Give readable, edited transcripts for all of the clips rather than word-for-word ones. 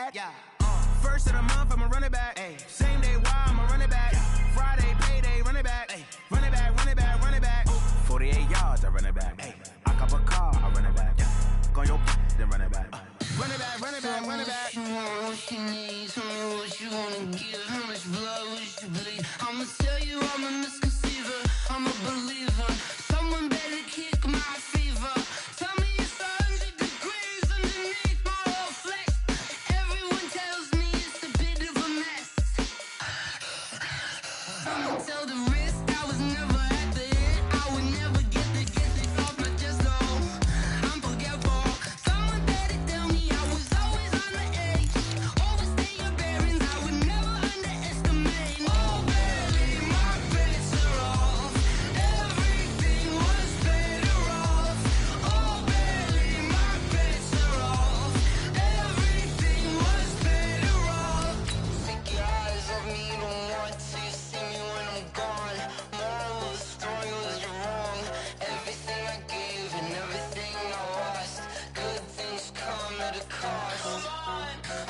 back. Yeah. First of the month, I'ma run it back. Ay. Same day, why I'ma run it back. Yeah. Friday, payday, run it back. Ay. Run it back, run it back, run it back. Ooh. 48 yards, I run it back. Ay. I cop a car, I run it back. Yeah. Go your then run it back. Run it back, run it back, run it back. What you want, what you need, tell me what you wanna give. How much blood would you bleed? I'ma tell you I'm a misconceiver, I'm a believer. Someone better kick my fever. Tell me it's 100 degrees underneath my whole flesh. Everyone tells me it's a bit of a mess. I'ma tell the risk I was never at the end. I would never get this off my chest though. I'm forgetful. Someone better tell me I was always on the edge. Overstay your bearings, I would never underestimate. Oh baby, my bets are off. Everything was better off. Oh baby, my bets are off. Everything was better off. Take your eyes off me, you don't want to see me when I'm gone. Moral of the story was you're wrong. Everything I gave and everything I lost. Good things come at a cost.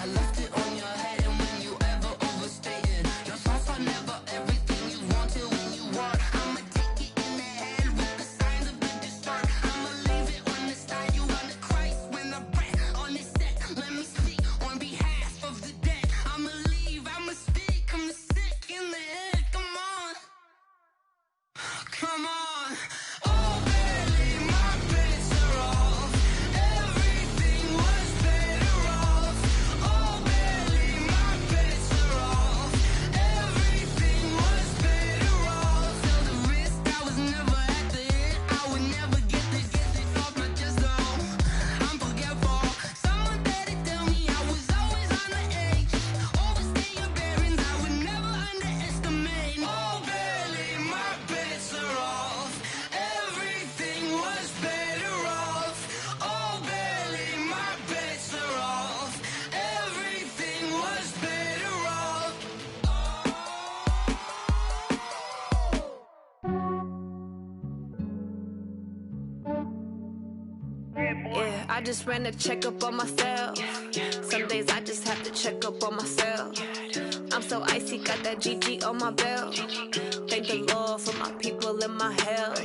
I left it on your head, and when you ever overstated, your thoughts are never everything you wanted when you want. I'ma take it in the head with the signs of the distort. I'ma leave it on the side. You on the Christ when I breath on this set. Let me speak on behalf of the dead. I'ma leave, I'ma speak. I'm sick in the head. Come on, come on. Oh baby, my bets are off. Everything was better off. Oh baby, my bets are off. Everything was better off. Tell the risk I was never at the end. I would never get this off my chest though. I'm forgetful. Someone better tell me I was always on the edge. Overstay your bearings, I would never underestimate. Oh baby, my bets are off. Everything was better off. Oh baby, my bets are off. Everything was better off. Yeah, I just ran a checkup on myself. Some days I just have to check up on myself. I'm so icy, got that GG on my belt. Thank the Lord for my people and my health.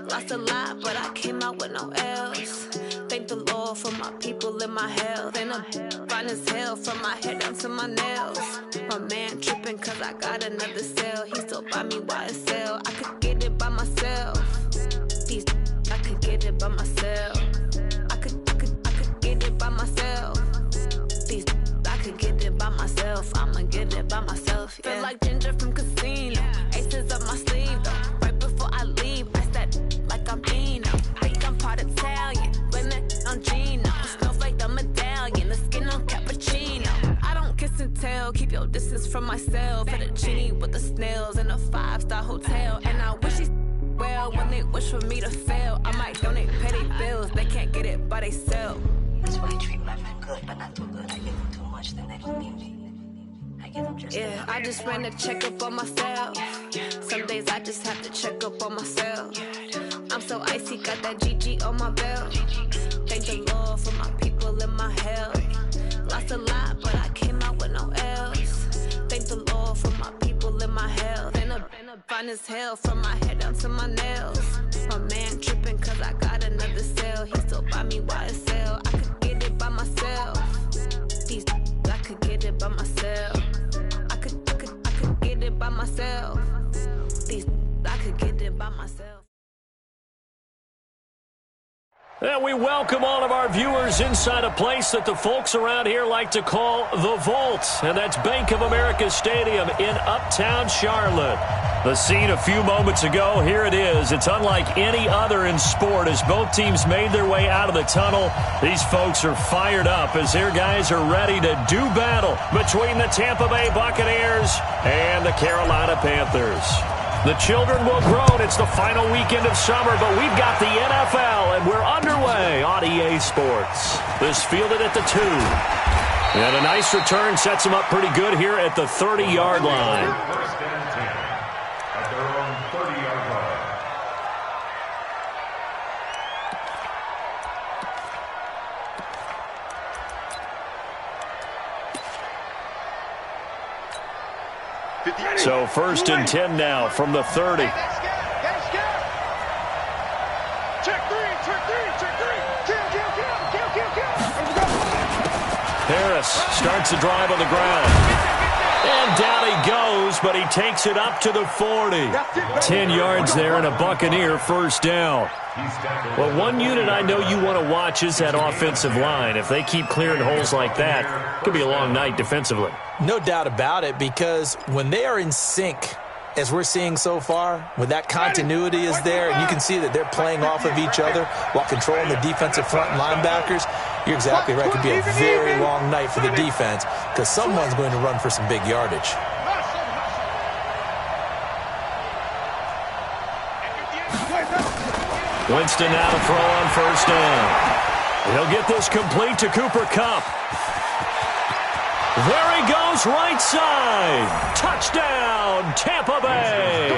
Lost a lot, but I came out with no L's. Thank the Lord for my people and my health. And I'm fine as hell from my head down to my nails. My man tripping cause I got another cell. He still buy me YSL. I could get it by myself. These I could get it by myself. I could get it by myself. These I could get it by myself. I'ma get it by myself. Yeah. Feel like Ginger from Casino. Aces up my sleeve though. Right before I leave, I said like I'm Dino. Think I'm part Italian, blame it on Gino. Smells like the medallion, the skin on cappuccino. I don't kiss and tell, keep your distance from myself. Fettuccine with the snails in a 5-star hotel. And I wish he's well when they wish for me to fail. I might donate petty bills, they can't get it by themselves. That's why I treat my men good, but not too good. I give them too much, then they don't need me. I give them just Yeah, I just ran a checkup on myself. Some days I just have to check up on myself. I'm so icy, got that GG on my belt. Thank the Lord for my people and my health. Lost a lot, but I came out with no L's. Thank the Lord for my people and my health. And I'm fine as hell from my head down to my nails. My man tripping cause I got another cell. He still buy me YSL. I could get it by myself. These I could get it by myself. I could get it by myself. These I could get it by myself. And we welcome all of our viewers inside a place that the folks around here like to call the Vault. And that's Bank of America Stadium in Uptown Charlotte. The scene a few moments ago, here it is. It's unlike any other in sport as both teams made their way out of the tunnel. These folks are fired up as their guys are ready to do battle between the Tampa Bay Buccaneers and the Carolina Panthers. The children will groan. It's the final weekend of summer, but we've got the NFL, and we're underway on EA Sports. This fielded at the 2. And a nice return sets them up pretty good here at the 30-yard line. First and 10 at their own 30-yard line. So 1st and 10 now from the 30. Harris starts the drive on the ground. And down he goes, but he takes it up to the 40. 10 yards there and a Buccaneer first down. Well, one unit I know you want to watch is that offensive line. If they keep clearing holes like that, it could be a long night defensively. No doubt about it, because when they are in sync, as we're seeing so far, when that continuity is there, and you can see that they're playing off of each other while controlling the defensive front and linebackers, you're exactly right. It could be a very long night for the defense because someone's going to run for some big yardage. Winston now to throw on first down. He'll get this complete to Cooper Kupp. There he goes, right side. Touchdown, Tampa Bay.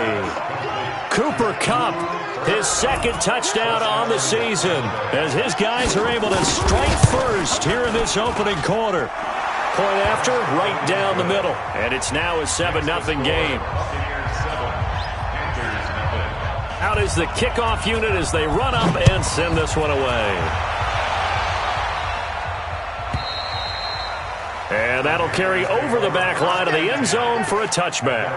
Cooper Kupp, his second touchdown on the season, as his guys are able to strike first here in this opening quarter. Point after, right down the middle. And it's now a 7-0 game. Out is the kickoff unit as they run up and send this one away. And that'll carry over the back line of the end zone for a touchback.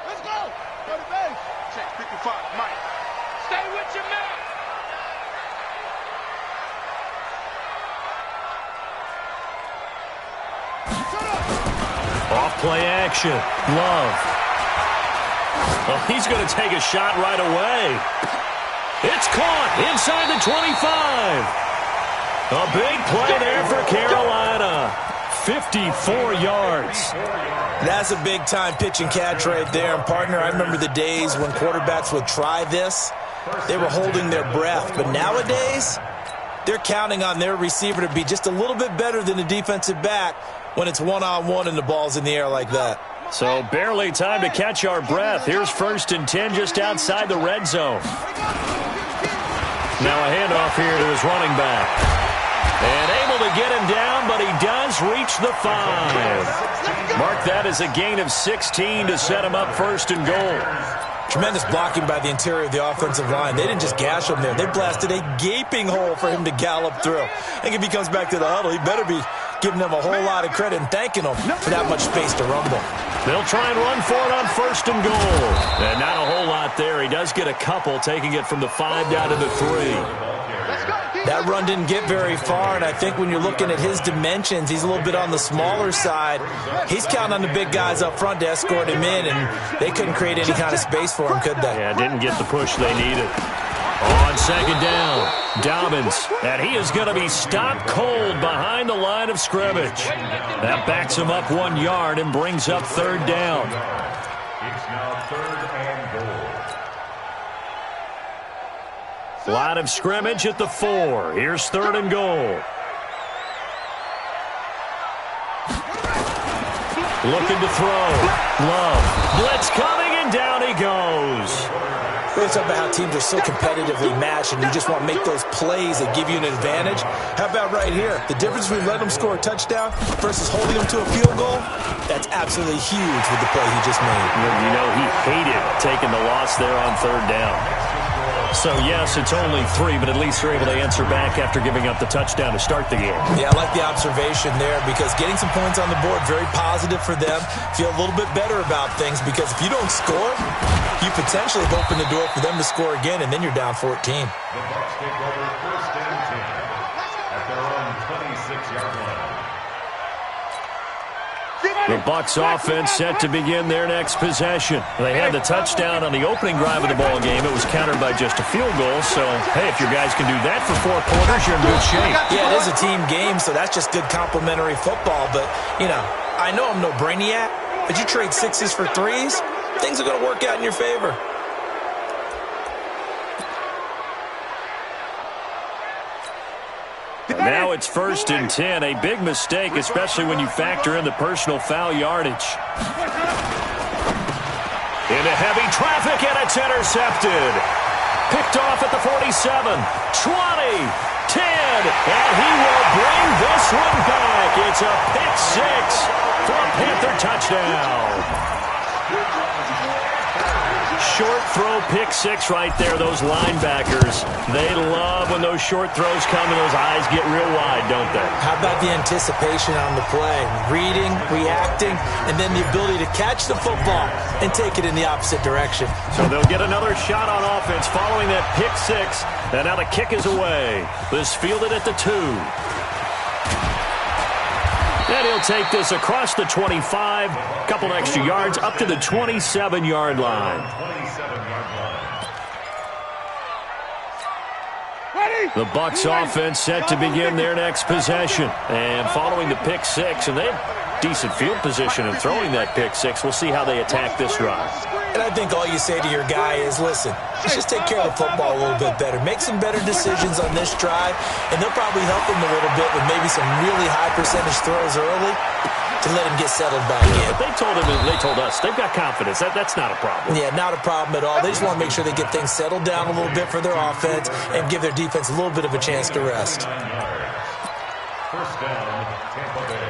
Let's go. Go to base. Check 55, Mike. Stay with your man. Off play action. Love. Well, he's going to take a shot right away. It's caught inside the 25. A big play there for Carolina. 54 yards. That's a big-time pitch and catch right there. And, partner, I remember the days when quarterbacks would try this. They were holding their breath. But nowadays, they're counting on their receiver to be just a little bit better than the defensive back when it's one-on-one and the ball's in the air like that. So barely time to catch our breath. Here's 1st and 10 just outside the red zone. Now a handoff here to his running back. And able to get him down, but he does reach the 5. Mark that as a gain of 16 to set him up 1st and goal. Tremendous blocking by the interior of the offensive line. They didn't just gash him there. They blasted a gaping hole for him to gallop through. I think if he comes back to the huddle, he better be giving them a whole lot of credit and thanking them for that much space to rumble. They'll try and run for it on 1st and goal. And not a whole lot there. He does get a couple, taking it from the 5 down to the 3. That run didn't get very far, and I think when you're looking at his dimensions, he's a little bit on the smaller side. He's counting on the big guys up front to escort him in, and they couldn't create any kind of space for him, could they? Yeah, didn't get the push they needed. On 2nd down, Dobbins, and he is going to be stopped cold behind the line of scrimmage. That backs him up 1 yard and brings up 3rd down. It's now 3rd and goal. Line of scrimmage at the 4. Here's 3rd and goal. Looking to throw. Love. Blitz coming, and down he goes. We always talk about how teams are so competitively matched and you just want to make those plays that give you an advantage. How about right here? The difference between letting them score a touchdown versus holding them to a field goal, that's absolutely huge with the play he just made. You know, he hated taking the loss there on 3rd down. So, yes, it's only 3, but at least they're able to answer back after giving up the touchdown to start the game. Yeah, I like the observation there because getting some points on the board, very positive for them. Feel a little bit better about things because if you don't score, you potentially have opened the door for them to score again, and then you're down 14. The Bucs take over 1st and 10 at their own 26-yard line. The Bucs offense set to begin their next possession. They had the touchdown on the opening drive of the ball game. It was countered by just a field goal. So, hey, if your guys can do that for 4 quarters, you're in good shape. Yeah, it is a team game, so that's just good complimentary football. But, you know, I know I'm no brainiac, but you trade 6s for 3s, things are going to work out in your favor. Now it's 1st and 10. A big mistake, especially when you factor in the personal foul yardage. Into heavy traffic, and it's intercepted. Picked off at the 47, 20, 10, and he will bring this one back. It's a pick six for a Panther touchdown. Short throw pick six right there. Those linebackers, they love when those short throws come and those eyes get real wide, don't they? How about the anticipation on the play? Reading, reacting, and then the ability to catch the football and take it in the opposite direction. So they'll get another shot on offense following that pick six. And now the kick is away. This fielded at the 2. And he'll take this across the 25, couple extra yards, up to the 27-yard line. The Bucs offense set to begin their next possession. And following the pick six, and they have decent field position in throwing that pick six. We'll see how they attack this drive. And I think all you say to your guy is, listen, let's just take care of the football a little bit better. Make some better decisions on this drive, and they'll probably help him a little bit with maybe some really high percentage throws early to let him get settled back in. But they told him, and they told us, they've got confidence. That's not a problem. Yeah, not a problem at all. They just want to make sure they get things settled down a little bit for their offense and give their defense a little bit of a chance to rest. First down, Tampa Bay.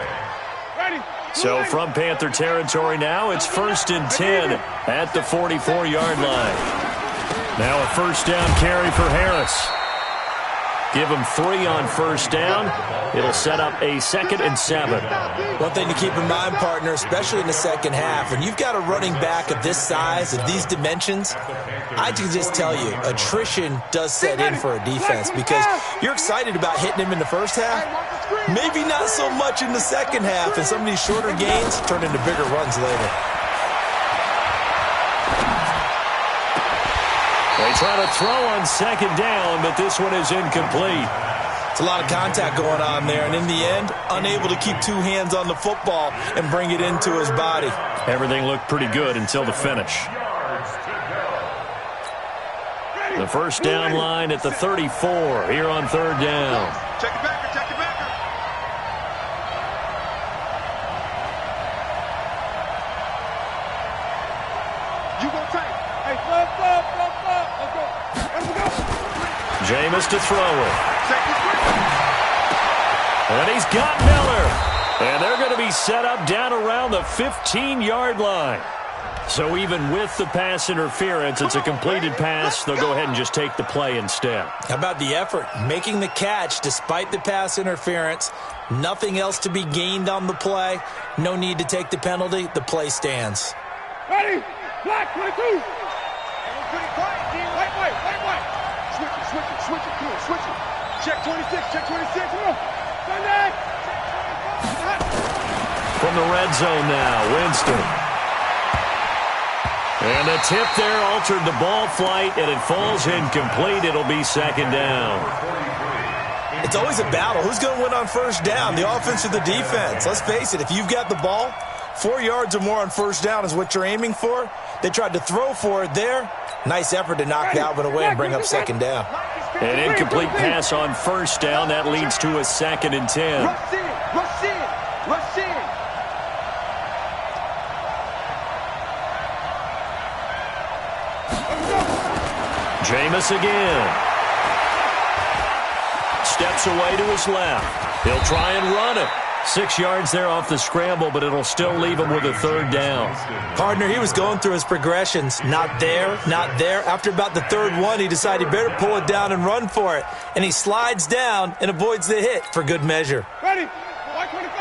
So from Panther territory now, it's 1st and 10 at the 44-yard line. Now a first down carry for Harris. Give him 3 on first down. It'll set up a 2nd and 7. One thing to keep in mind, partner, especially in the second half, when you've got a running back of this size, of these dimensions, I can just tell you, attrition does set in for a defense because you're excited about hitting him in the first half, maybe not so much in the second half, and some of these shorter gains turn into bigger runs later. They try to throw on 2nd down, but this one is incomplete. It's a lot of contact going on there, and in the end, unable to keep 2 hands on the football and bring it into his body. Everything looked pretty good until the finish. The first down line at the 34 here on 3rd down. Check it back, check it back. You gonna take. Hey, flip. Let's go. Jameis to throw it. And he's got Miller. And they're going to be set up down around the 15-yard line. So even with the pass interference, it's a completed pass. They'll go ahead and just take the play instead. How about the effort? Making the catch despite the pass interference. Nothing else to be gained on the play. No need to take the penalty. The play stands. Ready? Black 22. Pretty quiet, G. White. Switch it. Come on, switch it. Check 26. Come on. Sunday. From the red zone now, Winston. And the tip there altered the ball flight, and it falls incomplete. It'll be 2nd down. It's always a battle. Who's going to win on first down, the offense or the defense? Let's face it, if you've got the ball, 4 yards or more on first down is what you're aiming for. They tried to throw for it there. Nice effort to knock that one away and bring up 2nd down. An incomplete pass on first down. That leads to a 2nd and 10. Rush in. Jameis again. Steps away to his left. He'll try and run it. 6 yards there off the scramble, but it'll still leave him with a 3rd down. Partner, he was going through his progressions. Not there. After about the 3rd one, he decided he better pull it down and run for it. And he slides down and avoids the hit for good measure. Ready? 125.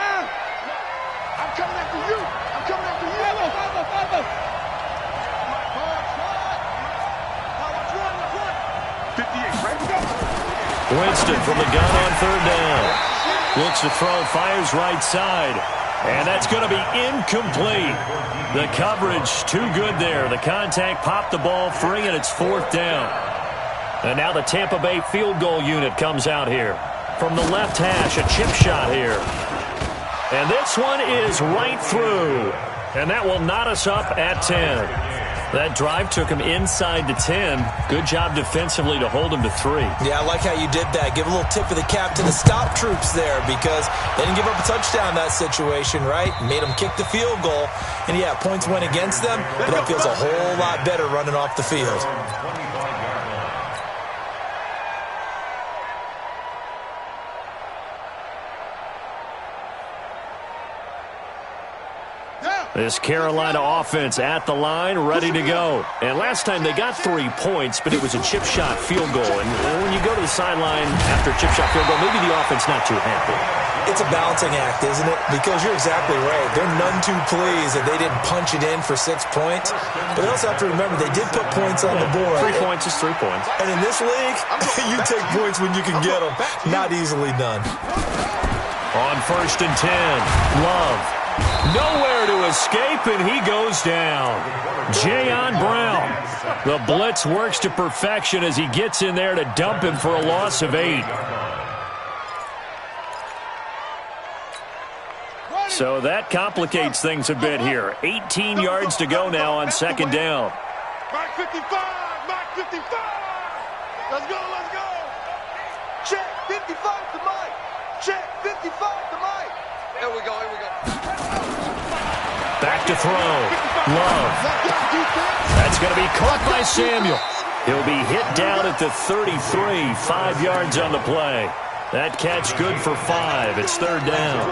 I'm coming after you. Follow. Run. 58, ready to go. Winston from the gun on 3rd down. Looks to throw, fires right side. And that's going to be incomplete. The coverage too good there. The contact popped the ball free, and it's 4th down. And now the Tampa Bay field goal unit comes out here. From the left hash, a chip shot here. And this one is right through. And that will knot us up at 10. That drive took him inside the 10. Good job defensively to hold him to 3. Yeah, I like how you did that. Give a little tip of the cap to the stop troops there because they didn't give up a touchdown in that situation, right? Made them kick the field goal. And, yeah, points went against them, but that feels a whole lot better running off the field. This Carolina offense at the line, ready to go. And last time they got 3 points, but it was a chip shot field goal. And when you go to the sideline after a chip shot field goal, maybe the offense not too happy. It's a balancing act, isn't it? Because you're exactly right. They're none too pleased that they didn't punch it in for 6 points. But they also have to remember they did put points on the board. 3 points is 3 points. And in this league, you take points when you can get them. Not easily done. On 1st and 10, Love. Nowhere to escape, and he goes down. Jayon Brown. The blitz works to perfection as he gets in there to dump him for a loss of 8. So that complicates things a bit here. 18 yards to go now on 2nd down. Mark 55! Mark 55! Let's go, let's go! Check 55 to Mike! Check 55 to Mike! Here we go, here we go. Back to throw. Love. That's going to be caught by Samuel. He'll be hit down at the 33, 5 yards on the play. That catch good for 5. It's 3rd down.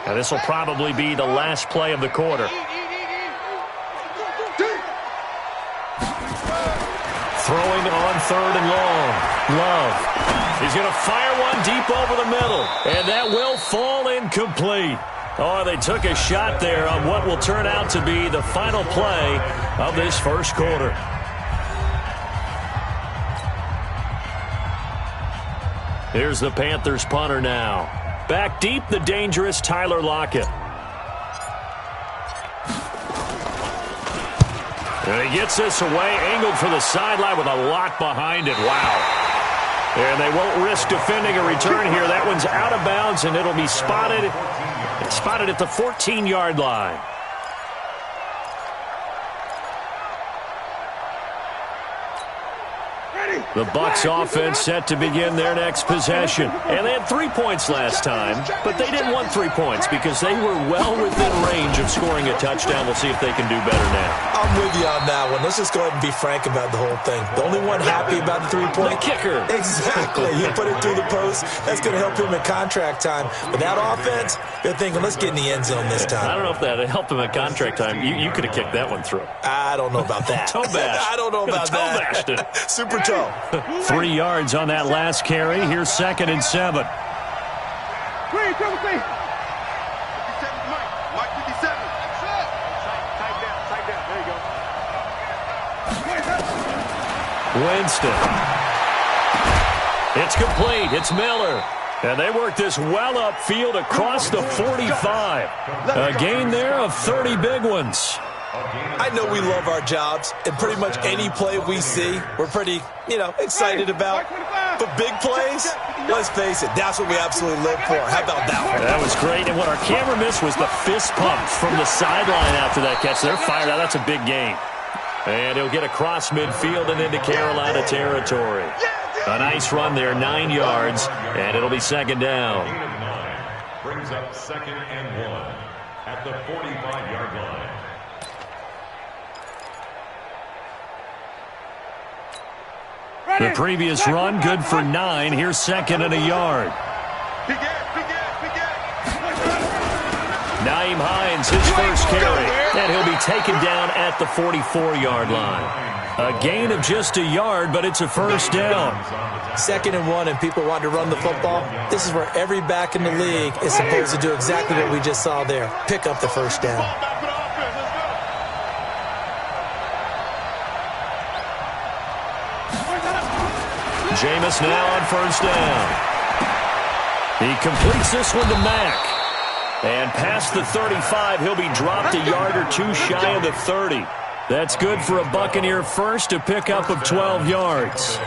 Now this will probably be the last play of the quarter. Throwing on 3rd and long. Love. He's going to fire one deep over the middle. And that will fall incomplete. Oh, they took a shot there on what will turn out to be the final play of this first quarter. Here's the Panthers punter now. Back deep, the dangerous Tyler Lockett. And he gets this away, angled for the sideline with a lot behind it. Wow. And they won't risk defending a return here. That one's out of bounds, and it'll be spotted at the 14-yard line. The Bucs offense set to begin their next possession. And they had 3 points last time, but they didn't want 3 points because they were well within range of scoring a touchdown. We'll see if they can do better now. I'm with you on that one. Let's just go ahead and be frank about the whole thing. The only one happy about the 3-point? The kicker. Exactly. He put it through the post. That's going to help him in contract time. But that offense, they're thinking, let's get in the end zone this time. I don't know if that helped him at contract time. You could have kicked that one through. I don't know about that. Toe bash. I don't know about toe that. Bashed it. Super toe. 3 yards on that last carry. Here's 2nd and 7. Green, 57 Mike. Mike 57. That's it. Tight down. There you go. Winston. It's complete. It's Miller. And they work this well upfield across the 45. A gain there of 30 big ones. I know we love our jobs, and pretty much any play we see, we're pretty, excited about. But big plays, let's face it, that's what we absolutely live for. How about that one? That was great, and what our camera missed was the fist pump from the sideline after that catch. They're fired out. That's a big gain. And he'll get across midfield and into Carolina territory. A nice run there, 9 yards, and it'll be 2nd down. Brings up 2nd and 1 at the 45-yard line. The previous run, good for 9. Here's 2nd and a yard. Nyheim Hines, his first carry. And he'll be taken down at the 44-yard line. A gain of just a yard, but it's a first down. 2nd and 1, and people want to run the football. This is where every back in the league is supposed to do exactly what we just saw there. Pick up the first down. Jameis now on first down. He completes this one to Mack. And past the 35, he'll be dropped a yard or two shy of the 30. That's good for a Buccaneer first, a pickup of 12 yards.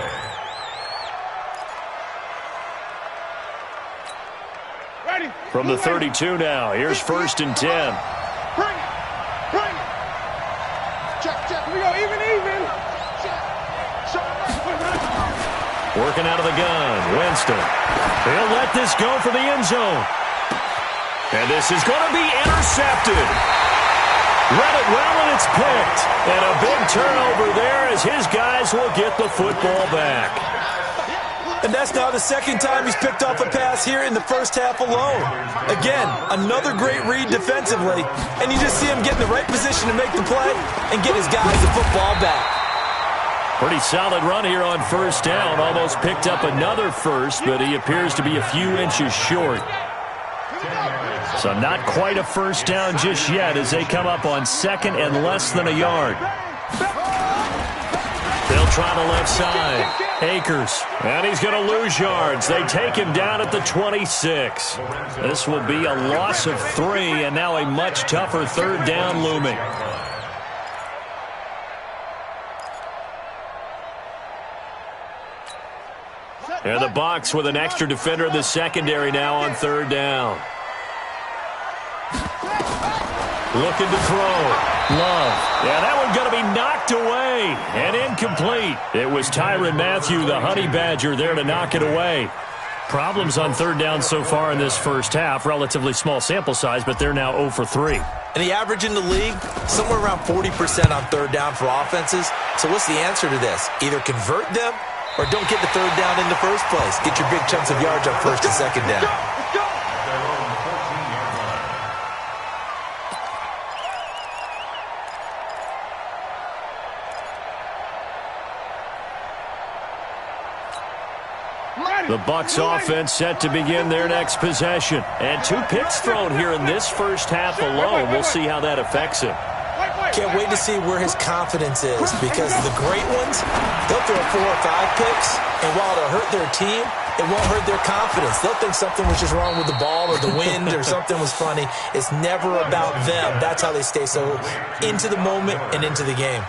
From the 32 now, here's 1st and 10. Bring it. Check. We go even. Working out of the gun, Winston. He'll let this go for the end zone. And this is going to be intercepted. Read it well, and it's picked. And a big turnover there as his guys will get the football back. And that's now the second time he's picked off a pass here in the first half alone. Again, another great read defensively, and you just see him get in the right position to make the play and get his guys the football back. Pretty solid run here on first down. Almost picked up another first, but he appears to be a few inches short. So not quite a first down just yet as they come up on second and less than a yard. They'll try the left side. Akers, and he's going to lose yards. They take him down at the 26. This will be a loss of 3, and now a much tougher third down looming. And the Bucs with an extra defender in the secondary now on third down. Looking to throw. Love. Yeah, that one's going to be knocked away and incomplete. It was Tyrann Mathieu, the Honey Badger, there to knock it away. Problems on third down so far in this first half. Relatively small sample size, but they're now 0 for 3. And the average in the league, somewhere around 40% on third down for offenses. So what's the answer to this? Either convert them or don't get the third down in the first place. Get your big chunks of yards on first and second down. The Bucs offense set to begin their next possession. And 2 picks thrown here in this first half alone. We'll see how that affects him. Can't wait to see where his confidence is, because the great ones, they'll throw 4 or 5 picks, and while it'll hurt their team, it won't hurt their confidence. They'll think something was just wrong with the ball or the wind or something was funny. It's never about them. That's how they stay so into the moment and into the game.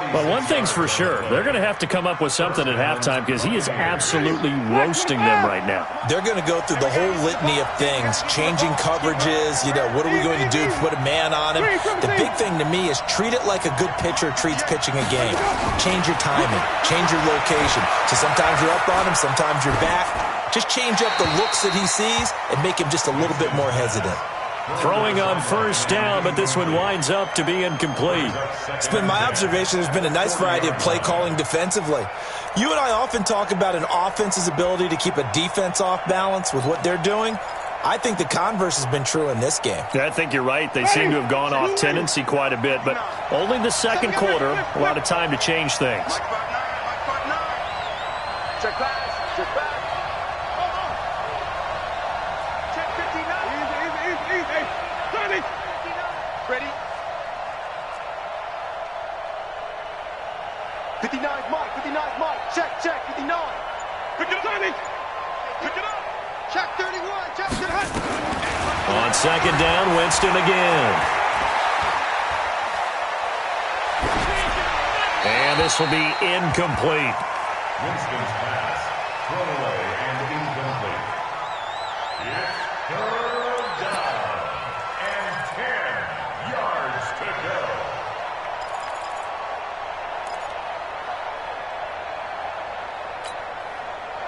But one thing's for sure, they're going to have to come up with something at halftime because he is absolutely roasting them right now. They're going to go through the whole litany of things, changing coverages, what are we going to do to put a man on him? The big thing to me is treat it like a good pitcher treats pitching a game. Change your timing, change your location. So sometimes you're up on him, sometimes you're back. Just change up the looks that he sees and make him just a little bit more hesitant. Throwing on first down, but this one winds up to be incomplete. It's been my observation there's been a nice variety of play calling defensively. You and I often talk about an offense's ability to keep a defense off balance with what they're doing. I think the converse has been true in this game. Yeah, I think you're right. They seem to have gone off tendency quite a bit, but only the second quarter, a lot of time to change things. Check pass, check back. Ready? 59's Mike, 59's Mike. Check, 59. Pick it up, pick it up. Check 31, check to the hut. On second down, Winston again. And this will be incomplete. Winston's pass, thrown away and incomplete. It's third down and 10 yards to go.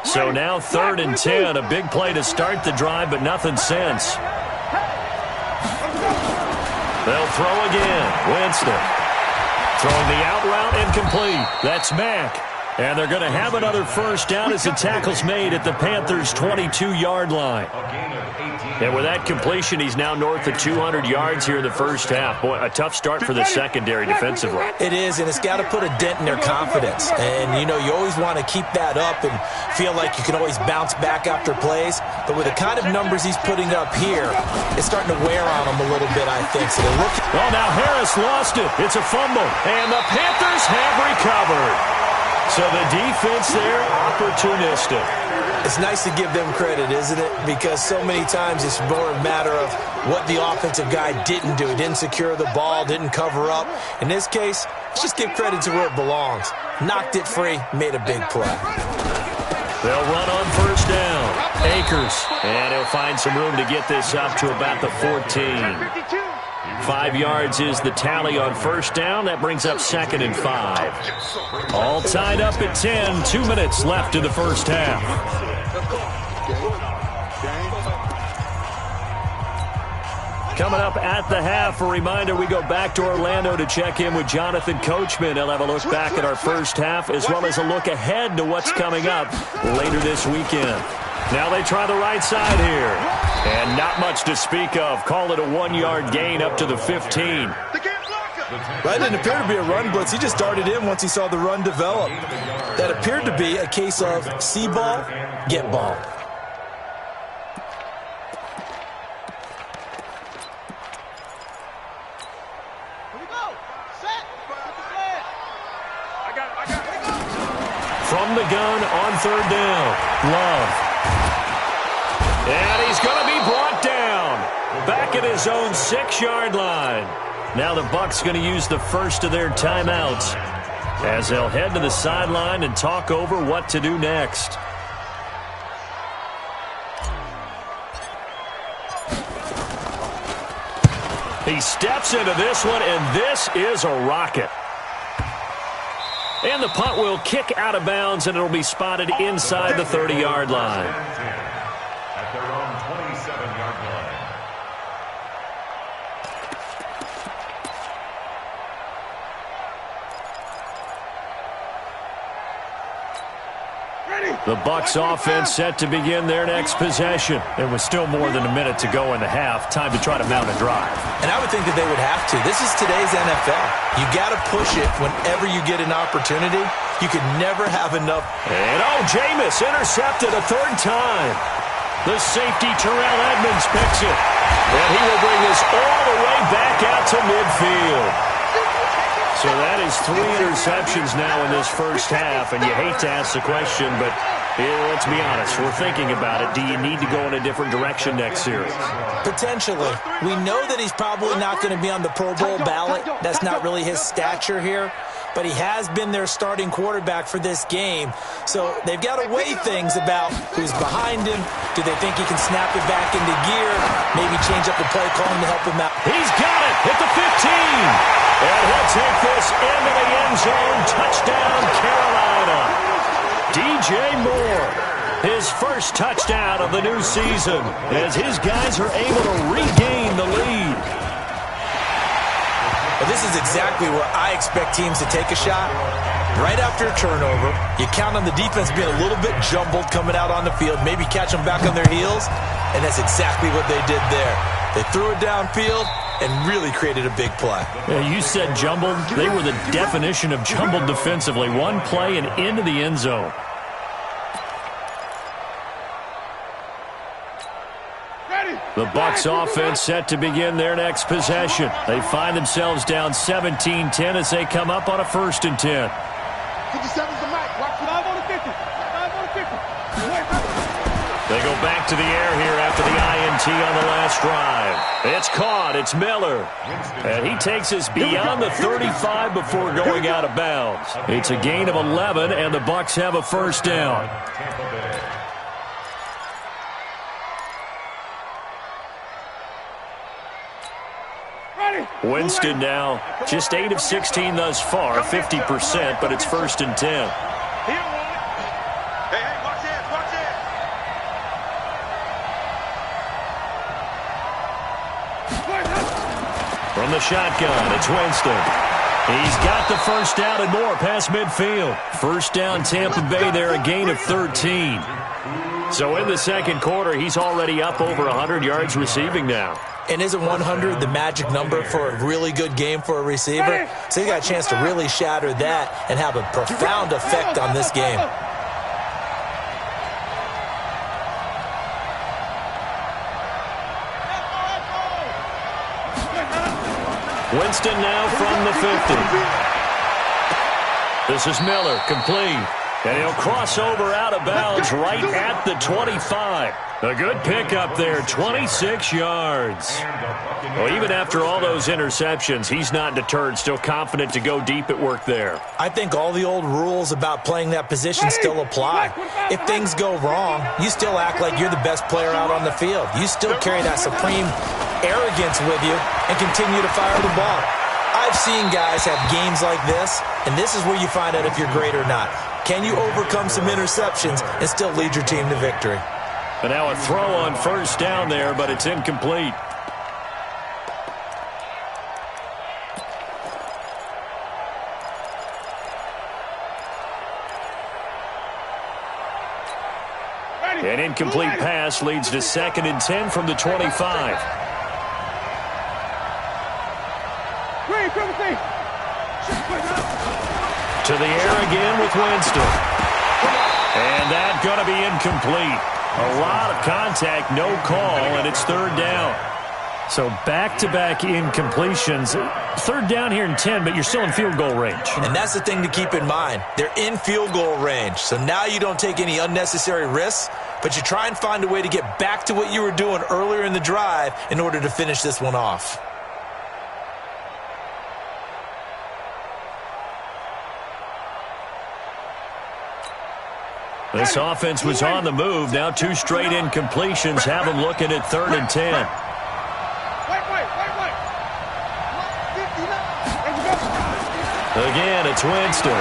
So now 3rd and 10, a big play to start the drive, but nothing since. They'll throw again. Winston throwing the out route incomplete. That's Mack. And they're going to have another first down as the tackle's made at the Panthers' 22-yard line. And with that completion, he's now north of 200 yards here in the first half. Boy, a tough start for the secondary defensively. It is, and it's got to put a dent in their confidence. And, you always want to keep that up and feel like you can always bounce back after plays. But with the kind of numbers he's putting up here, it's starting to wear on him a little bit, I think. So they're looking. Well, now Harris lost it. It's a fumble. And the Panthers have recovered. So the defense there, opportunistic. It's nice to give them credit, isn't it? Because so many times it's more a matter of what the offensive guy didn't do. He didn't secure the ball, didn't cover up. In this case, let's just give credit to where it belongs. Knocked it free, made a big play. They'll run on first down. Akers. And he'll find some room to get this up to about the 14. 5 yards is the tally on first down. That brings up 2nd and 5. All tied up at 10. 2 minutes left in the first half. Coming up at the half, a reminder, we go back to Orlando to check in with Jonathan Coachman. He'll have a look back at our first half as well as a look ahead to what's coming up later this weekend. Now they try the right side here. And not much to speak of. Call it a 1-yard gain up to the 15. Right, didn't appear to be a run blitz. He just darted in once he saw the run develop. That appeared to be a case of see ball, get ball. From the gun on third down, Love. And he's going to be brought down. Back at his own 6-yard line. Now the Bucs going to use the first of their timeouts as they'll head to the sideline and talk over what to do next. He steps into this one, and this is a rocket. And the punt will kick out of bounds, and it'll be spotted inside the 30-yard line. At their own 27-yard line. The Bucs offense set to begin their next possession. There was still more than a minute to go in the half. Time to try to mount a drive. And I would think that they would have to. This is today's NFL. You got to push it whenever you get an opportunity. You could never have enough. And Jameis intercepted a third time. The safety Terrell Edmonds picks it. And he will bring this all the way back out to midfield. So that is 3 interceptions now in this first half, and you hate to ask the question, but let's be honest, we're thinking about it. Do you need to go in a different direction next series? Potentially. We know that he's probably not going to be on the Pro Bowl ballot. That's not really his stature here, but he has been their starting quarterback for this game. So they've got to weigh things about who's behind him. Do they think he can snap it back into gear? Maybe change up the play calling to help him out. He's got it at the 15. And he'll take this into the end zone. Touchdown, Carolina. DJ Moore, his first touchdown of the new season, as his guys are able to regain the lead. Well, this is exactly where I expect teams to take a shot. Right after a turnover, you count on the defense being a little bit jumbled coming out on the field, maybe catch them back on their heels, and that's exactly what they did there. They threw it downfield and really created a big play. Yeah, you said jumbled. They were the definition of jumbled defensively. One play and into the end zone. The Bucs offense set to begin their next possession. They find themselves down 17-10 as they come up on a 1st and 10. 57's the mic. Watch 5 on the 50. 5 on the 50. They go back to the air here after the INT on the last drive. It's caught. It's Miller. And he takes us beyond the 35 before going out of bounds. It's a gain of 11, and the Bucs have a first down. Winston now just 8 of 16 thus far, 50%, but it's 1st and 10. From the shotgun, it's Winston. He's got the first down and more past midfield. First down, Tampa Bay there, a gain of 13. So in the second quarter, he's already up over 100 yards receiving now. And isn't 100 the magic number for a really good game for a receiver? So he got a chance to really shatter that and have a profound effect on this game. Winston now from the 50. This is Miller, complete. And he'll cross over out of bounds right at the 25. A good pickup there, 26 yards. Well, even after all those interceptions, he's not deterred, still confident to go deep at work there. I think all the old rules about playing that position still apply. If things go wrong, you still act like you're the best player out on the field. You still carry that supreme arrogance with you and continue to fire the ball. I've seen guys have games like this, and this is where you find out if you're great or not. Can you overcome some interceptions and still lead your team to victory? And now a throw on first down there, but it's incomplete. An incomplete pass leads to 2nd and 10 from the 25. To the air again with Winston. And that's going to be incomplete. A lot of contact, no call, and it's 3rd down. So back-to-back incompletions. 3rd down here in 10, but you're still in field goal range. And that's the thing to keep in mind. They're in field goal range. So now you don't take any unnecessary risks, but you try and find a way to get back to what you were doing earlier in the drive in order to finish this one off. This offense was on the move. Now 2 straight incompletions have them looking at 3rd and 10. Again, it's Winston.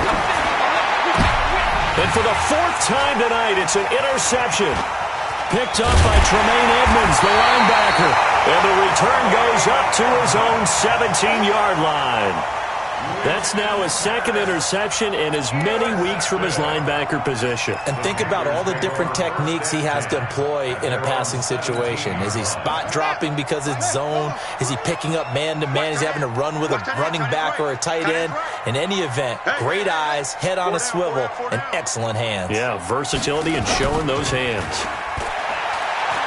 And for the 4th time tonight, it's an interception. Picked up by Tremaine Edmonds, the linebacker. And the return goes up to his own 17-yard line. That's now his 2nd interception in as many weeks from his linebacker position. And think about all the different techniques he has to employ in a passing situation. Is he spot dropping because it's zone? Is he picking up man-to-man? Is he having to run with a running back or a tight end? In any event, great eyes, head on a swivel, and excellent hands. Yeah, versatility and showing those hands.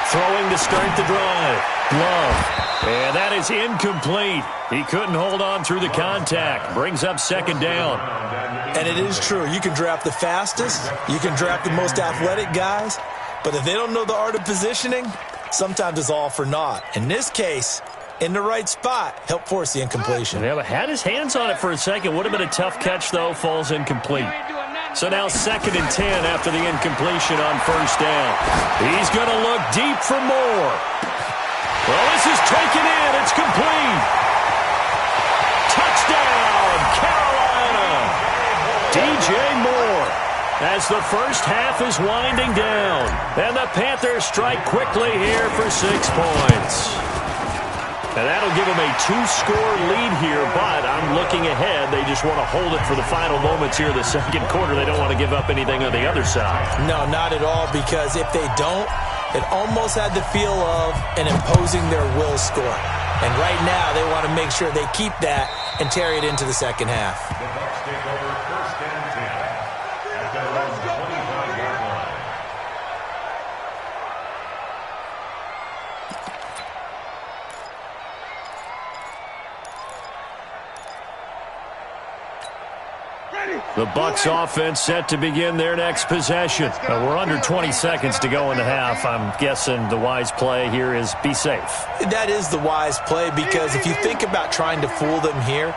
Throwing to start the drive. Love. And that is incomplete. He couldn't hold on through the contact. Brings up 2nd down. And it is true. You can draft the fastest. You can draft the most athletic guys. But if they don't know the art of positioning, sometimes it's all for naught. In this case, in the right spot, help force the incompletion. Yeah, but had his hands on it for a second. Would have been a tough catch, though. Falls incomplete. So now 2nd and 10 after the incompletion on 1st down. He's going to look deep for more. Well, this is taken in. It's complete. Touchdown, Carolina. DJ Moore as the first half is winding down. And the Panthers strike quickly here for 6 points. And that'll give them a 2-score lead here, but I'm looking ahead. They just want to hold it for the final moments here of the 2nd quarter. They don't want to give up anything on the other side. No, not at all, because if they don't, it almost had the feel of an imposing their will score. And right now, they want to make sure they keep that and carry it into the 2nd half. The Bucs take over 1st and 10 at their own 25-yard line. The Bucs offense set to begin their next possession. We're under 20 seconds to go in the half. I'm guessing the wise play here is be safe. That is the wise play, because if you think about trying to fool them here,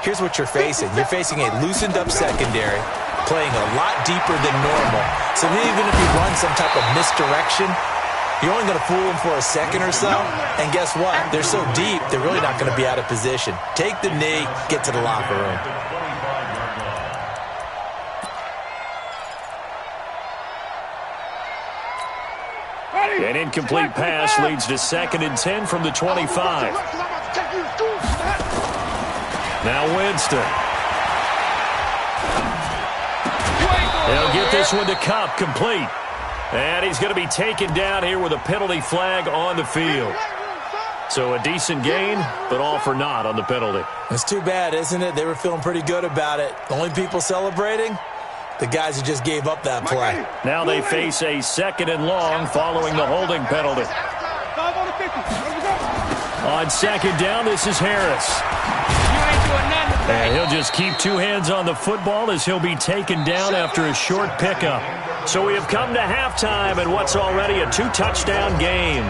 here's what you're facing. You're facing a loosened up secondary, playing a lot deeper than normal. So even if you run some type of misdirection, you're only going to fool them for a second or so. And guess what? They're so deep, they're really not going to be out of position. Take the knee, get to the locker room. An incomplete pass leads to 2nd and 10 from the 25. Now Winston. He'll get this one to Cup, complete. And he's going to be taken down here with a penalty flag on the field. So a decent gain, but all for naught on the penalty. It's too bad, isn't it? They were feeling pretty good about it. The only people celebrating, the guys who just gave up that play. Now they face a 2nd and long following the holding penalty. On 2nd down, this is Harris. And he'll just keep 2 hands on the football as he'll be taken down after a short pickup. So we have come to halftime in what's already a 2-touchdown game.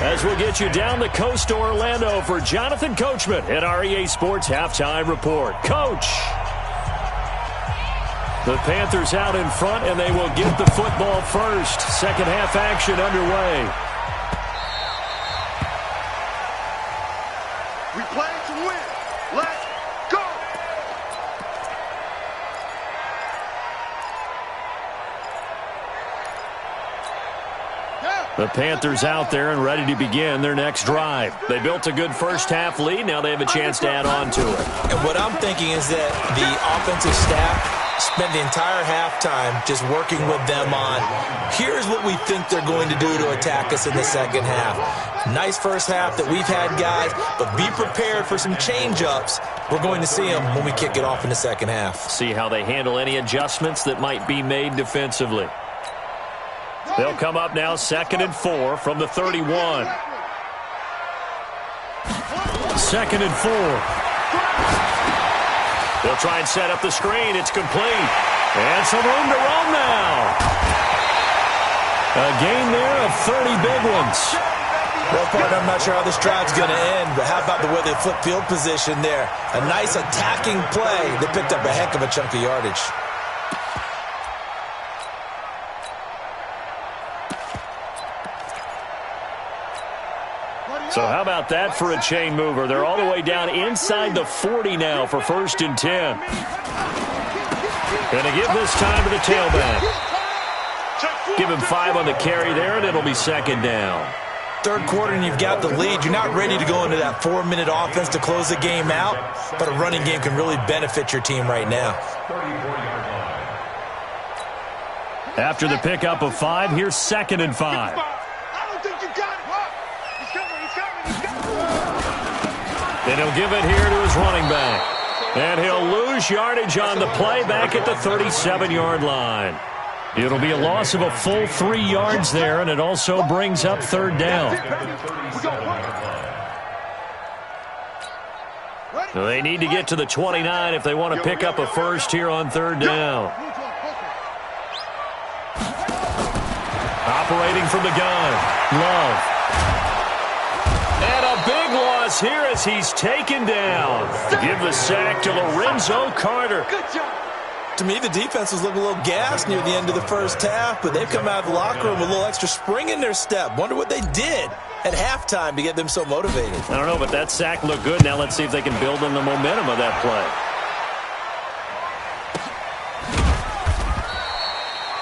As we'll get you down the coast to Orlando for Jonathan Coachman at our EA Sports Halftime Report. Coach! The Panthers out in front, and they will get the football first. 2nd half action underway. We play to win. Let's go. The Panthers out there and ready to begin their next drive. They built a good first half lead. Now they have a chance to add on to it. And what I'm thinking is that the offensive staff Spent the entire halftime just working with them on, here's what we think they're going to do to attack us in the second half. Nice first half that we've had, guys, but be prepared for some change-ups. We're going to see them when we kick it off in the second half. See how they handle any adjustments that might be made defensively. They'll come up now 2nd and 4 from the 31. 2nd and 4. They'll try and set up the screen. It's complete. And some room to roam now. A gain there of 30 big ones. Well, partner, I'm not sure how this drive's going to end, but how about the way they flip field position there? A nice attacking play. They picked up a heck of a chunk of yardage. So how about that for a chain mover? They're all the way down inside the 40 now for 1st and 10. Going to give this time to the tailback. Give him 5 on the carry there, and it'll be 2nd down. Third quarter and you've got the lead. You're not ready to go into that 4-minute offense to close the game out, but a running game can really benefit your team right now. After the pickup of 5, here's 2nd and 5. And he'll give it here to his running back. And he'll lose yardage on the play back at the 37-yard line. It'll be a loss of a full 3 yards there, and it also brings up 3rd down. So they need to get to the 29 if they want to pick up a first here on 3rd down. Operating from the gun, Love. And a big loss here as he's taken down. Give the sack to Lorenzo Carter. Good job. To me, the defense was looking a little gassed near the end of the first half, but they've come out of the locker room with a little extra spring in their step. Wonder what they did at halftime to get them so motivated. I don't know, but that sack looked good. Now let's see if they can build on the momentum of that play.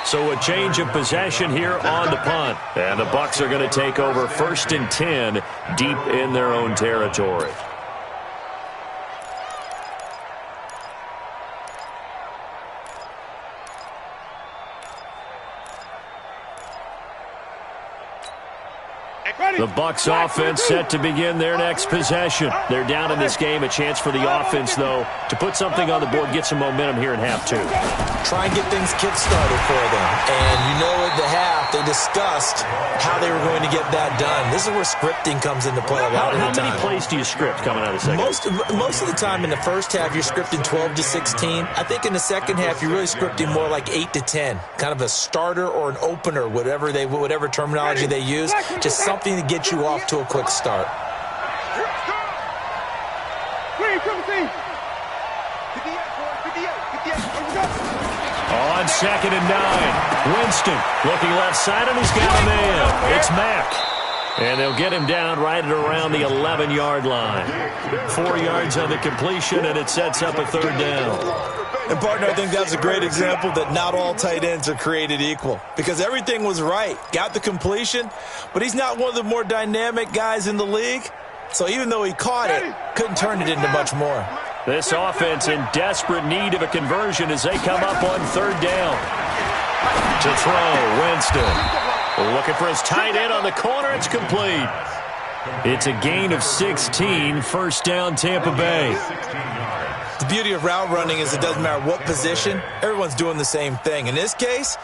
So a change of possession here on the punt. And the Bucs are going to take over 1st and 10 deep in their own territory. The Bucs offense set to begin their next possession. They're down in this game. A chance for the offense, though, to put something on the board, get some momentum here in half 2. Try and get things kick-started for them. And you know at the half, they discussed how they were going to get that done. This is where scripting comes into play a lot of the time. How many plays do you script coming out of the second? Most of the time in the first half, you're scripting 12 to 16. I think in the second half, you're really scripting more like 8 to 10. Kind of a starter or an opener, whatever terminology they use. Just something to get you off to a quick start. On 2nd and 9, Winston looking left side, and he's got a man. It's Mack. And they'll get him down right at around the 11-yard line. 4 yards on the completion, and it sets up a 3rd down. And, partner, I think that's a great example that not all tight ends are created equal. Because everything was right. Got the completion, but he's not one of the more dynamic guys in the league. So even though he caught it, couldn't turn it into much more. This offense in desperate need of a conversion as they come up on 3rd down. To throw, Winston. Looking for his tight end on the corner. It's complete. It's a gain of 16. 1st down, Tampa Bay. The beauty of route running is it doesn't matter what position. Everyone's doing the same thing. In this case,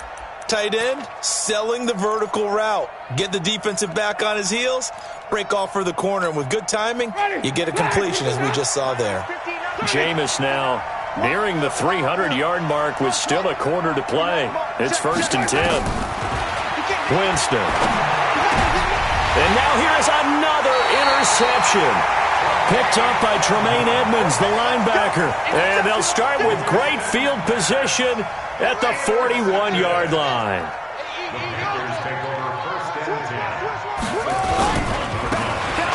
tight end, selling the vertical route. Get the defensive back on his heels, break off for the corner. And with good timing, you get a completion as we just saw there. Jameis now nearing the 300-yard mark with still a quarter to play. It's 1st and 10. Winston. And now here's another interception. Picked up by Tremaine Edmonds, the linebacker. And they'll start with great field position at the 41-yard line.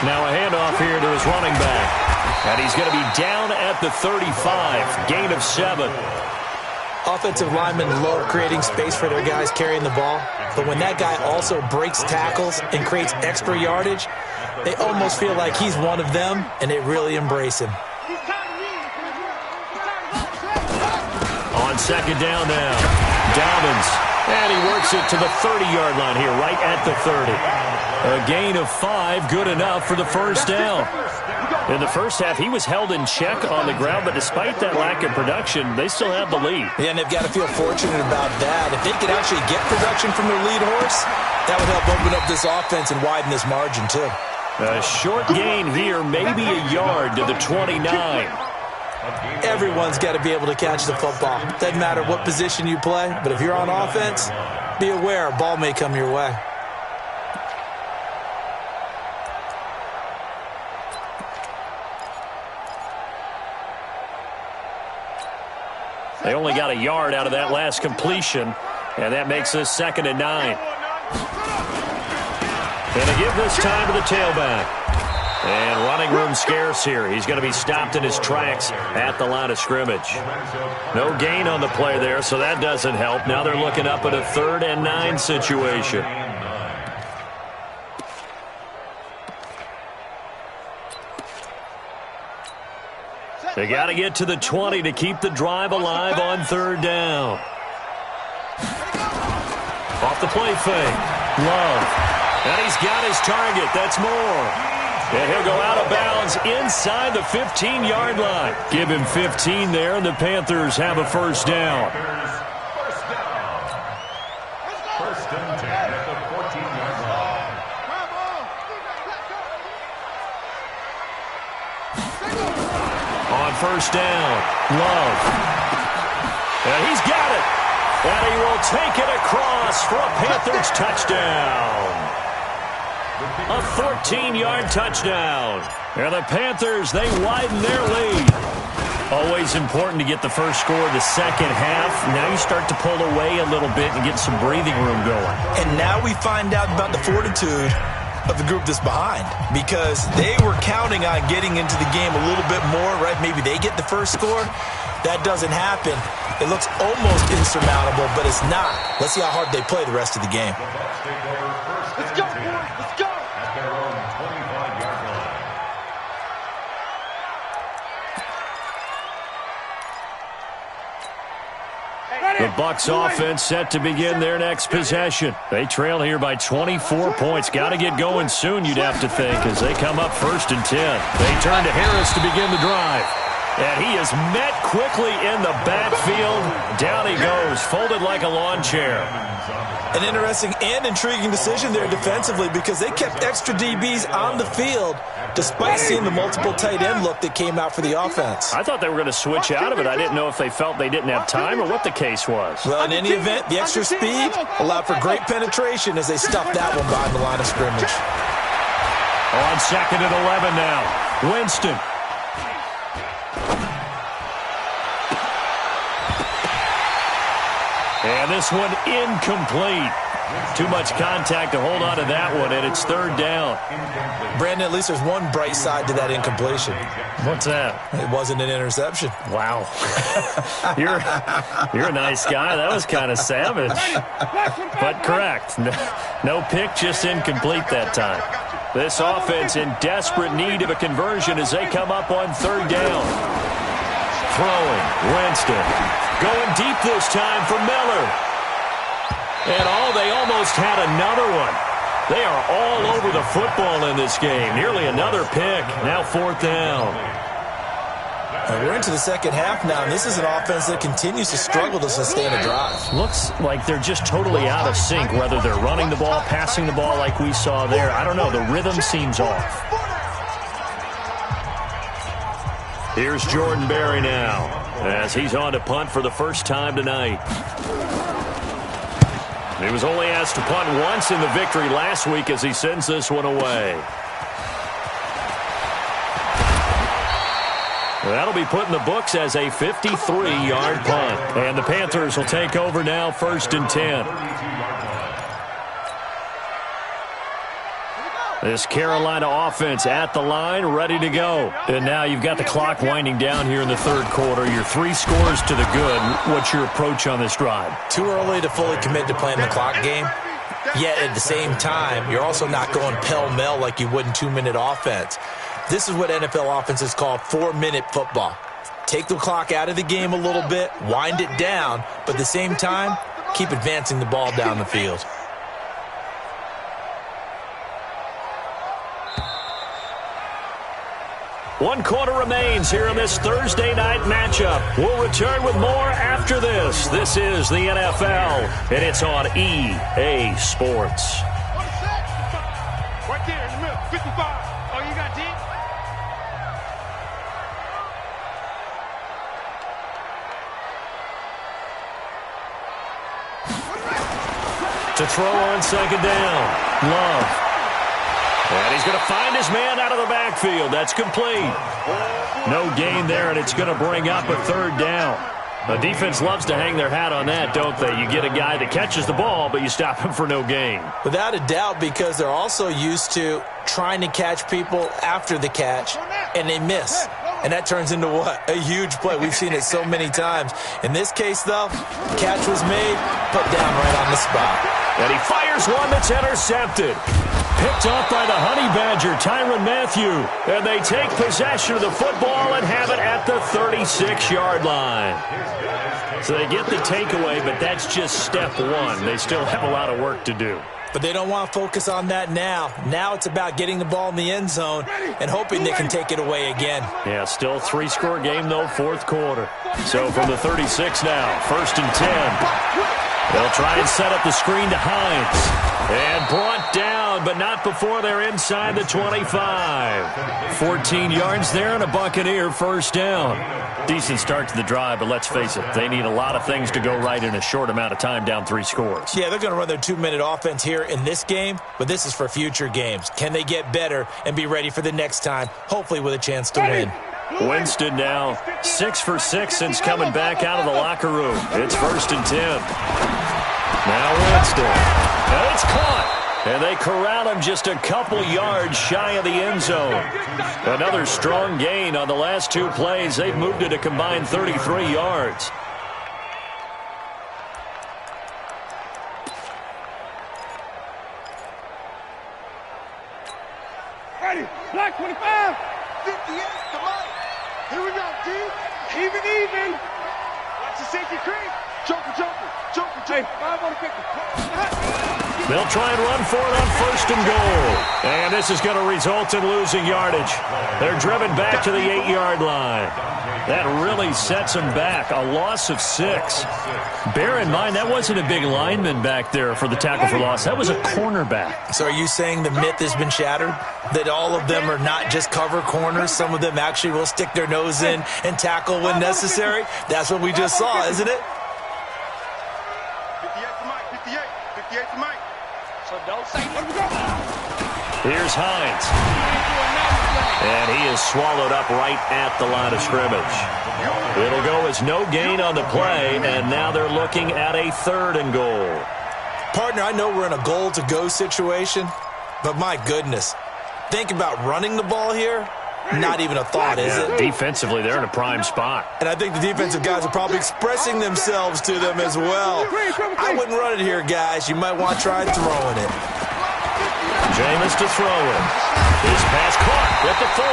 Now a handoff here to his running back. And he's going to be down at the 35. Gain of 7. Offensive linemen love creating space for their guys carrying the ball. But when that guy also breaks tackles and creates extra yardage, they almost feel like he's one of them, and they really embrace him. On On second down now, Dobbins. And he works it to the 30-yard line here, right at the 30. A gain of 5, good enough for the first down. In the first half, he was held in check on the ground, but despite that lack of production, they still have the lead. Yeah, and they've got to feel fortunate about that. If they could actually get production from their lead horse, that would help open up this offense and widen this margin, too. A short gain here, maybe a yard to the 29. Everyone's got to be able to catch the football. Doesn't matter what position you play, but if you're on offense, be aware a ball may come your way. They only got a yard out of that last completion, and that makes this 2nd and 9. And they give this time to the tailback. And running room scarce here. He's going to be stopped in his tracks at the line of scrimmage. No gain on the play there, so that doesn't help. Now they're looking up at a 3rd and 9 situation. They got to get to the 20 to keep the drive alive on 3rd down. Off the play fake. Love. And he's got his target. That's more. And he'll go out of bounds inside the 15-yard line. Give him 15 there, and the Panthers have a first down. First and 10 at the 14-yard line. On first down, Love. And he's got it. And he will take it across for a Panthers touchdown. A 14-yard touchdown. And the Panthers, they widen their lead. Always important to get the first score of the second half. Now you start to pull away a little bit and get some breathing room going. And now we find out about the fortitude of the group that's behind, because they were counting on getting into the game a little bit more, right? Maybe they get the first score. That doesn't happen. It looks almost insurmountable, but it's not. Let's see how hard they play the rest of the game. Let's go, boys. Let's go. At their own 25-yard line. The Bucs offense set to begin their next possession. They trail here by 24 points. Got to get going soon, you'd have to think, as they come up 1st and 10. They turn to Harris to begin the drive. And he is met quickly in the backfield. Down he goes, folded like a lawn chair. An interesting and intriguing decision there defensively, because they kept extra DBs on the field despite seeing the multiple tight end look that came out for the offense. I thought they were going to switch out of it. I didn't know if they felt they didn't have time or what the case was. Well, in any event, the extra speed allowed for great penetration as they stuffed that one behind the line of scrimmage. On 2nd and 11 now, Winston. And this one incomplete. Too much contact to hold on to that one, and it's 3rd down. Brandon, at least there's one bright side to that incompletion. What's that? It wasn't an interception. Wow. You're a nice guy. That was kind of savage. But correct. No pick, just incomplete that time. This offense in desperate need of a conversion as they come up on 3rd down. Throwing, Winston. Going deep this time for Miller. And they almost had another one. They are all over the football in this game. Nearly another pick. Now 4th down. And we're into the second half now, and this is an offense that continues to struggle to sustain a drive. Looks like they're just totally out of sync, whether they're running the ball, passing the ball like we saw there. I don't know. The rhythm seems off. Here's Jordan Berry now, as he's on to punt for the first time tonight. He was only asked to punt once in the victory last week as he sends this one away. That'll be put in the books as a 53-yard punt. And the Panthers will take over now, 1st and 10. This Carolina offense at the line, ready to go. And now you've got the clock winding down here in the 3rd quarter. Your 3 scores to the good. What's your approach on this drive? Too early to fully commit to playing the clock game. Yet at the same time, you're also not going pell-mell like you would in 2-minute offense. This is what NFL offenses call 4-minute football. take the clock out of the game a little bit, wind it down, but at the same time, keep advancing the ball down the field. One quarter remains here in this Thursday night matchup. We'll return with more after this. This is the NFL, and it's on EA Sports. Right there in the middle, 55. Oh, you got D? To throw on second down. Love. And he's going to find his man out of the backfield. That's complete. No gain there, and it's going to bring up a third down. The defense loves to hang their hat on that, don't they? You get a guy that catches the ball, but you stop him for no gain. Without a doubt, because they're also used to trying to catch people after the catch, and they miss. And that turns into what? A huge play. We've seen it so many times. In this case, though, catch was made, put down right on the spot. And he fires one that's intercepted. Picked off by the Honey Badger, Tyrann Mathieu. And they take possession of the football and have it at the 36-yard line. So they get the takeaway, but that's just step one. They still have a lot of work to do. But they don't want to focus on that now. Now it's about getting the ball in the end zone and hoping they can take it away again. Yeah, still 3-score game, though, fourth quarter. So from the 36 now, 1st and 10. They'll try and set up the screen to Hines. And brought down, but not before they're inside the 25. 14 yards there and a Buccaneer first down. Decent start to the drive, but let's face it, they need a lot of things to go right in a short amount of time, down 3 scores. Yeah, they're going to run their 2-minute offense here in this game, but this is for future games. Can they get better and be ready for the next time, hopefully with a chance to win? Winston now 6 for 6 since coming back out of the locker room. It's 1st and 10. Now Winston. And it's caught. And they corral him just a couple yards shy of the end zone. Another strong gain on the last 2 plays. They've moved it a combined 33 yards. Ready, black 25. 58, come on. Here we go, D. Even. Watch the safety creep. Joker. Hey, 5 on the 50. They'll try and run for it on 1st and goal. And this is going to result in losing yardage. They're driven back to the 8-yard line. That really sets them back. A loss of 6. Bear in mind, that wasn't a big lineman back there for the tackle for loss. That was a cornerback. So are you saying the myth has been shattered? That all of them are not just cover corners? Some of them actually will stick their nose in and tackle when necessary? That's what we just saw, isn't it? 58 to Mike. So don't say Here's Hines. And he is swallowed up right at the line of scrimmage. It'll go as no gain on the play, and now they're looking at a 3rd and goal. Partner, I know we're in a goal-to-go situation, but my goodness, think about running the ball here. Not even a thought, is it? Defensively, they're in a prime spot. And I think the defensive guys are probably expressing themselves to them as well. I wouldn't run it here, guys. You might want to try throwing it. Jameis to throw it. His pass caught at the 4.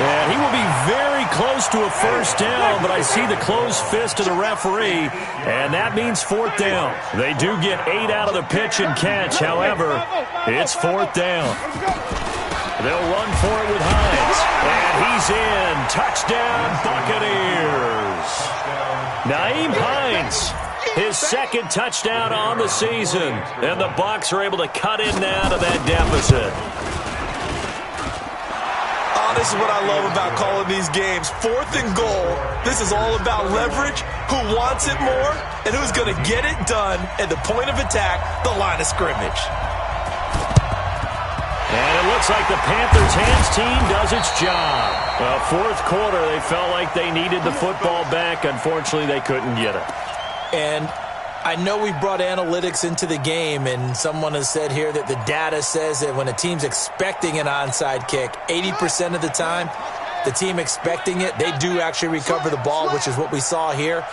And he will be very close to a first down, but I see the closed fist of the referee, and that means 4th down. They do get 8 out of the pitch and catch. However, it's 4th down. They'll run for it with Hines. And he's in. Touchdown, Buccaneers. Nyheim Hines, his 2nd touchdown on the season. And the Bucs are able to cut in now to that deficit. Oh, this is what I love about calling these games. 4th and goal. This is all about leverage, who wants it more, and who's going to get it done at the point of attack, the line of scrimmage. And it looks like the Panthers' hands team does its job. Well, 4th quarter, they felt like they needed the football back. Unfortunately, they couldn't get it. And I know we brought analytics into the game, and someone has said here that the data says that when a team's expecting an onside kick, 80% of the time, the team expecting it, they do actually recover the ball, which is what we saw here.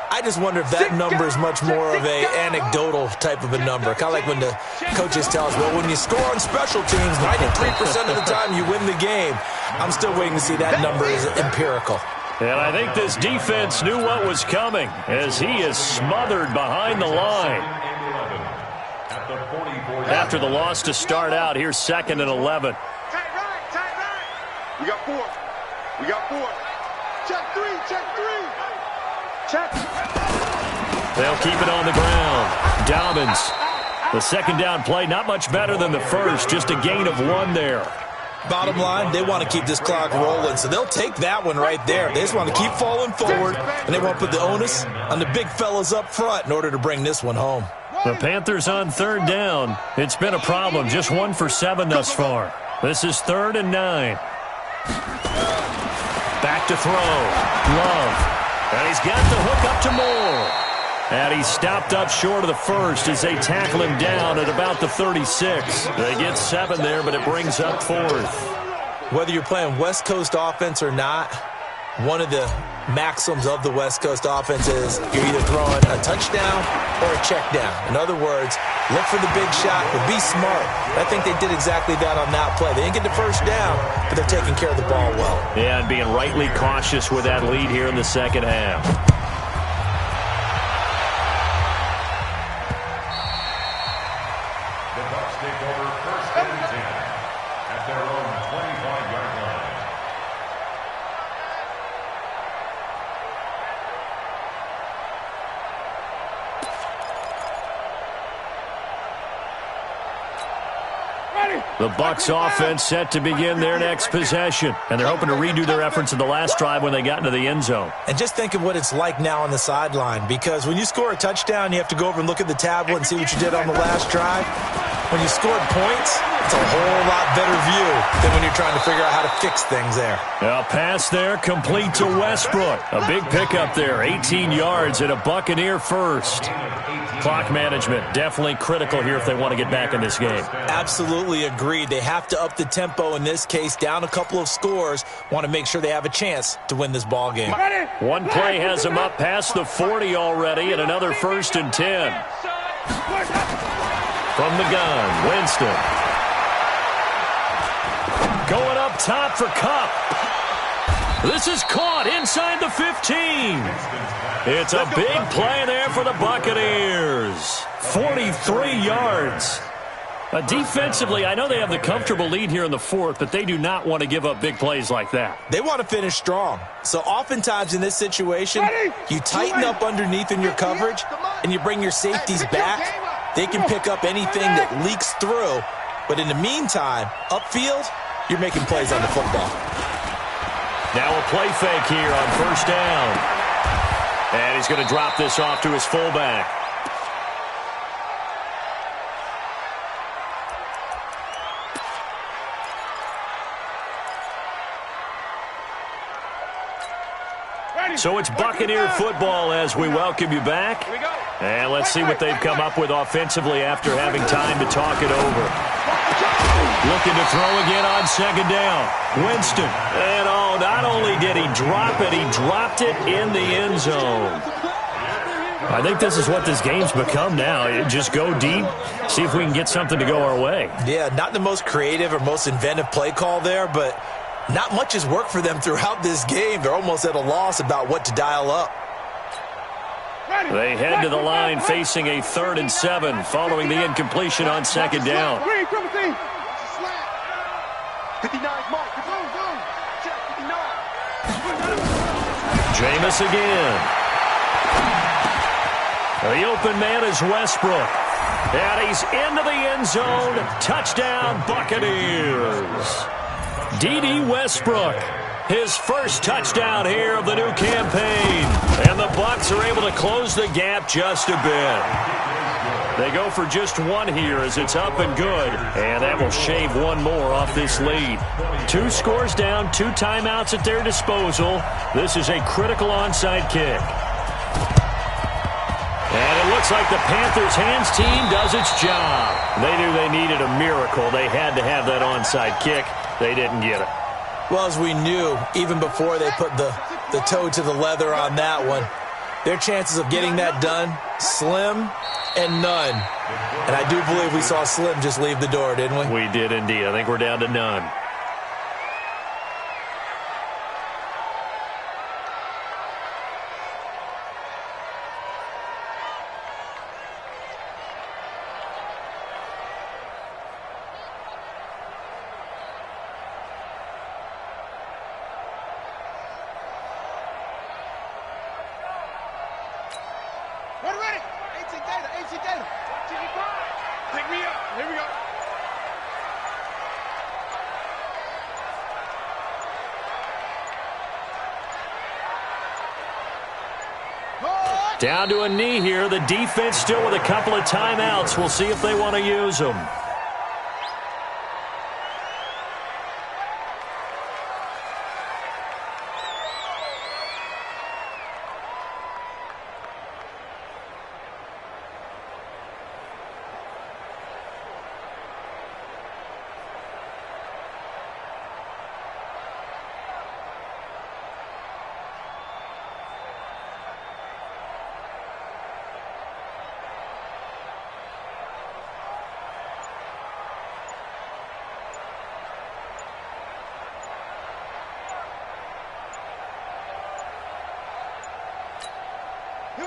I just wonder if that number is much more of a anecdotal type of a number. Kind of like when the coaches tell us, well, when you score on special teams, 93% of the time you win the game. I'm still waiting to see that number is empirical. And I think this defense knew what was coming as he is smothered behind the line. After the loss to start out, here's 2nd and 11. Tight right. We got 4. We got 4. Check 3, check 3. Check. They'll keep it on the ground. Dobbins. The second down play, not much better than the first, just a gain of 1 there. Bottom line, they want to keep this clock rolling, so they'll take that one right there. They just want to keep falling forward, and they want to put the onus on the big fellas up front in order to bring this one home. The Panthers on 3rd down. It's been a problem, just 1 for 7 thus far. This is 3rd and 9. Back to throw. Love. And he's got the hook up to Moore. And he's stopped up short of the first as they tackle him down at about the 36. They get 7 there, but it brings up 4th. Whether you're playing West Coast offense or not, one of the maxims of the West Coast offense is you're either throwing a touchdown or a check down. In other words, look for the big shot, but be smart. I think they did exactly that on that play. They didn't get the first down, but they're taking care of the ball well. Yeah, and being rightly cautious with that lead here in the second half. The Bucs offense set to begin their next possession, and they're hoping to redo their efforts in the last drive when they got into the end zone. And just think of what it's like now on the sideline, because when you score a touchdown, you have to go over and look at the tablet and see what you did on the last drive. When you scored points, it's a whole lot better view than when you're trying to figure out how to fix things there. A pass there complete to Westbrook. A big pickup there, 18 yards and a Buccaneer first. Clock management definitely critical here if they want to get back in this game. Absolutely agreed. They have to up the tempo in this case, down a couple of scores, want to make sure they have a chance to win this ball game. One play has them up past the 40 already, and another 1st and 10. From the gun, Winston. Going up top for Kupp. This is caught inside the 15. It's a big play there for the Buccaneers. 43 yards. Defensively, I know they have the comfortable lead here in the 4th, but they do not want to give up big plays like that. They want to finish strong. So oftentimes in this situation, you tighten up underneath in your coverage, and you bring your safeties back. They can pick up anything that leaks through. But in the meantime, upfield, you're making plays on the football. Now a play fake here on 1st down. And he's going to drop this off to his fullback. So it's Buccaneer football as we welcome you back. And let's see what they've come up with offensively after having time to talk it over. Looking to throw again on 2nd down. Winston. And oh, not only did he drop it, he dropped it in the end zone. I think this is what this game's become now. Just go deep, see if we can get something to go our way. Yeah, not the most creative or most inventive play call there, but not much has worked for them throughout this game. They're almost at a loss about what to dial up. They head to the line facing a 3rd and 7 following the incompletion on 2nd down. 59, Mark. Check 59. Jameis again. The open man is Westbrook. And he's into the end zone. Touchdown, Buccaneers. D.D. Westbrook, his first touchdown here of the new campaign. And the Bucs are able to close the gap just a bit. They go for just 1 here as it's up and good. And that will shave 1 more off this lead. 2 scores down, 2 timeouts at their disposal. This is a critical onside kick. And it looks like the Panthers' hands team does its job. They knew they needed a miracle. They had to have that onside kick. They didn't get it. Well, as we knew, even before they put the toe to the leather on that one, their chances of getting that done, slim and none. And I do believe we saw Slim just leave the door, didn't we? We did indeed. I think we're down to none. Pick me up. Here we go. Down to a knee here. The defense still with a couple of timeouts. We'll see if they want to use them.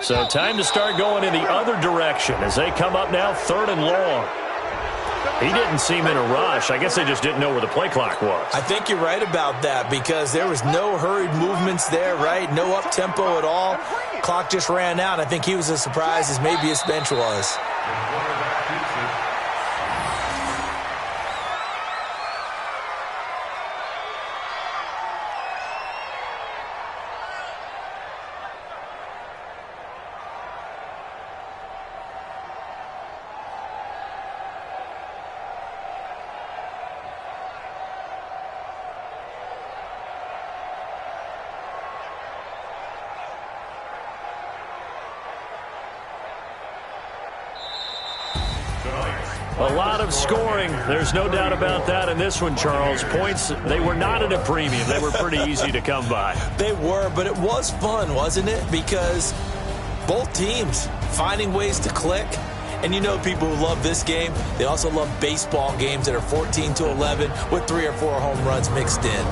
So time to start going in the other direction as they come up now 3rd and long. He didn't seem in a rush. I guess they just didn't know where the play clock was. I think you're right about that because there was no hurried movements there, right? No up-tempo at all. Clock just ran out. I think he was as surprised as maybe his bench was. A lot of scoring. There's no doubt about that in this one, Charles. Points, they were not at a premium. They were pretty easy to come by. They were, but it was fun, wasn't it? Because both teams finding ways to click. And you know people who love this game, they also love baseball games that are 14-11 with 3 or 4 home runs mixed in.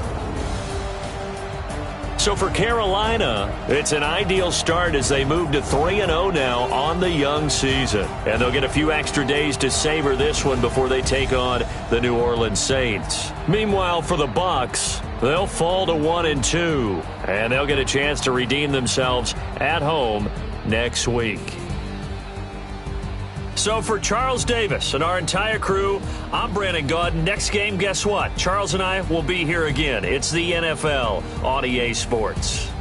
So for Carolina, it's an ideal start as they move to 3-0 now on the young season. And they'll get a few extra days to savor this one before they take on the New Orleans Saints. Meanwhile, for the Bucs, they'll fall to 1-2, and they'll get a chance to redeem themselves at home next week. So for Charles Davis and our entire crew, I'm Brandon Gaud. Next game, guess what? Charles and I will be here again. It's the NFL on EA Sports.